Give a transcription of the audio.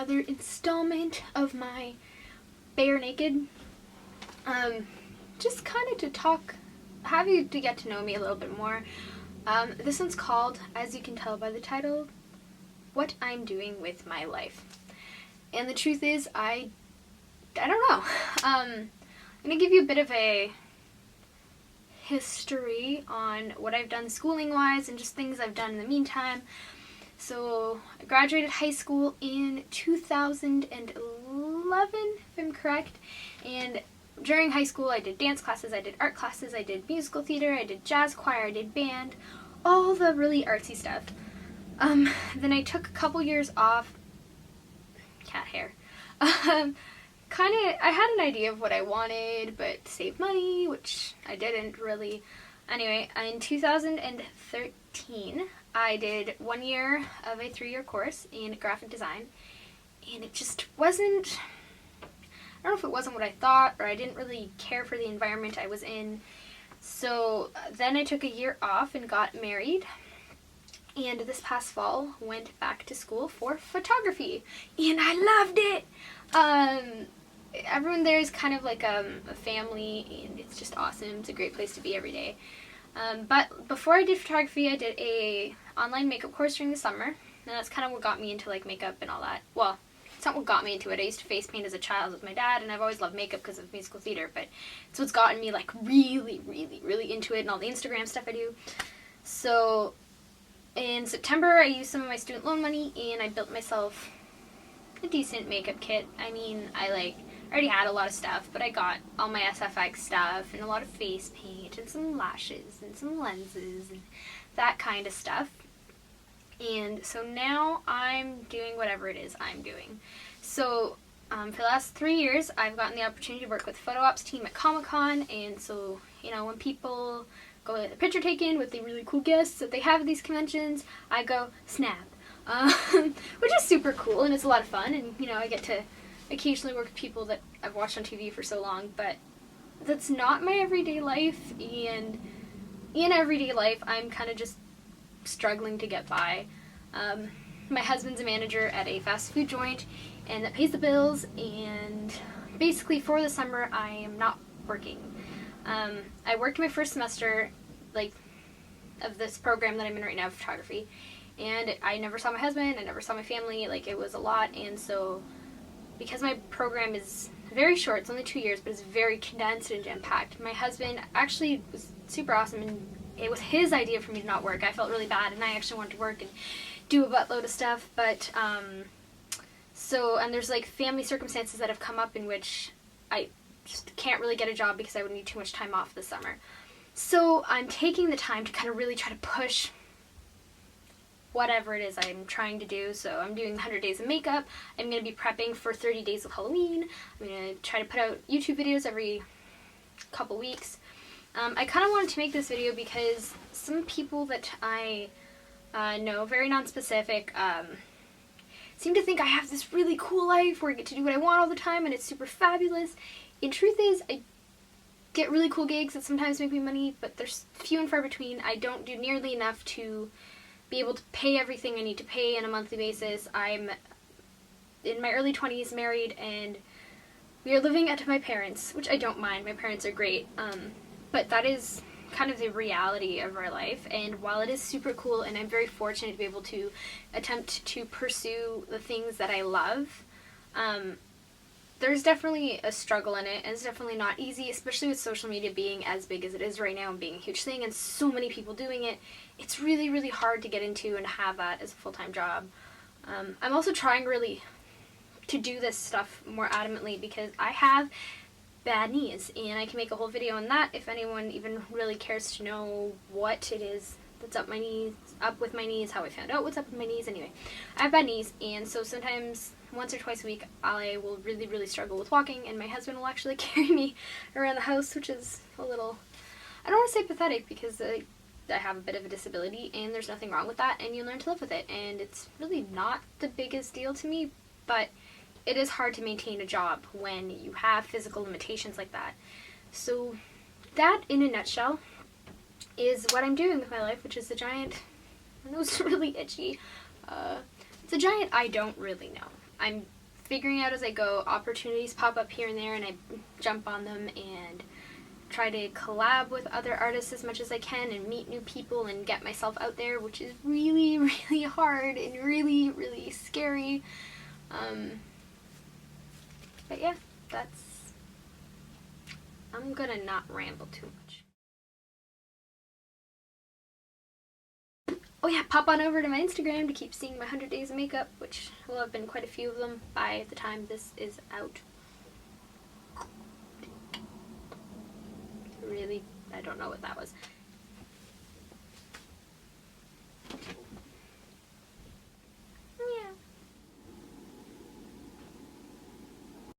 another installment of my Bare Naked. Just kind of to have you to get to know me a little bit more. This one's called, as you can tell by the title, What I'm Doing with My Life. And the truth is, I don't know. I'm going to give you a bit of a history on what I've done schooling-wise and just things I've done in the meantime. So, I graduated high school in 2011, if I'm correct, and during high school I did dance classes, I did art classes, I did musical theater, I did jazz choir, I did band, all the really artsy stuff. Then I took a couple years off, cat hair, I had an idea of what I wanted, but to save money, which I didn't really. Anyway, in 2013, I did 1 year of a 3-year course in graphic design, and it just wasn't, I don't know if it wasn't what I thought, or I didn't really care for the environment I was in. So then I took a year off and got married, and this past fall went back to school for photography, and I loved it. Everyone there is kind of like a family, and it's just awesome. It's a great place to be every day. But before I did photography, I did a online makeup course during the summer, and that's kind of what got me into like makeup and all that. Well, it's not what got me into it. I used to face paint as a child with my dad, and I've always loved makeup because of musical theater, but it's what's gotten me like really, really, really into it and all the Instagram stuff I do. So in September, I used some of my student loan money, and I built myself a decent makeup kit. I mean, I already had a lot of stuff, but I got all my SFX stuff and a lot of face paint and some lashes and some lenses and that kind of stuff. And so now I'm doing whatever it is I'm doing. So for the last 3 years, I've gotten the opportunity to work with photo ops team at Comic-Con, and so, when people go get a picture taken with the really cool guests that they have at these conventions, I go, snap. Which is super cool, and it's a lot of fun, and, I get to occasionally work with people that I've watched on TV for so long, but that's not my everyday life, and in everyday life, I'm kind of just struggling to get by. My husband's a manager at a fast food joint, and that pays the bills, and basically for the summer, I am not working. I worked my first semester, of this program that I'm in right now, photography, and I never saw my husband, I never saw my family, it was a lot, and so because my program is very short, it's only 2 years, but it's very condensed and jam-packed. My husband actually was super awesome, and it was his idea for me to not work. I felt really bad, and I actually wanted to work and do a buttload of stuff, but, and there's, family circumstances that have come up in which I just can't really get a job because I would need too much time off this summer. So I'm taking the time to kind of really try to push whatever it is I'm trying to do. So I'm doing 100 days of makeup. I'm going to be prepping for 30 days of Halloween. I'm going to try to put out YouTube videos every couple weeks. I kind of wanted to make this video because some people that I know, very non-specific, seem to think I have this really cool life where I get to do what I want all the time and it's super fabulous. And truth is, I get really cool gigs that sometimes make me money, but there's few and far between. I don't do nearly enough to be able to pay everything I need to pay on a monthly basis. I'm in my early 20s, married, and we are living at my parents', which I don't mind. My parents are great, but that is kind of the reality of our life, and while it is super cool and I'm very fortunate to be able to attempt to pursue the things that I love, there's definitely a struggle in it, and it's definitely not easy, especially with social media being as big as it is right now and being a huge thing and so many people doing it. It's really, really hard to get into and have that as a full-time job. I'm also trying really to do this stuff more adamantly because I have bad knees, and I can make a whole video on that if anyone even really cares to know what it is that's up with my knees, how I found out what's up with my knees. Anyway, I have bad knees, and so sometimes once or twice a week I will really, really struggle with walking, and my husband will actually carry me around the house, which is a little, I don't want to say pathetic, because I have a bit of a disability, and there's nothing wrong with that, and you learn to live with it, and it's really not the biggest deal to me, but it is hard to maintain a job when you have physical limitations like that. So that, in a nutshell, is what I'm doing with my life, which is a giant, my nose is really itchy, it's a giant I don't really know. I'm figuring out as I go. Opportunities pop up here and there, and I jump on them and try to collab with other artists as much as I can and meet new people and get myself out there, which is really, really hard and really, really scary. But yeah, I'm gonna not ramble too much. Oh yeah, pop on over to my Instagram to keep seeing my 100 days of makeup, which will have been quite a few of them by the time this is out. Really, I don't know what that was.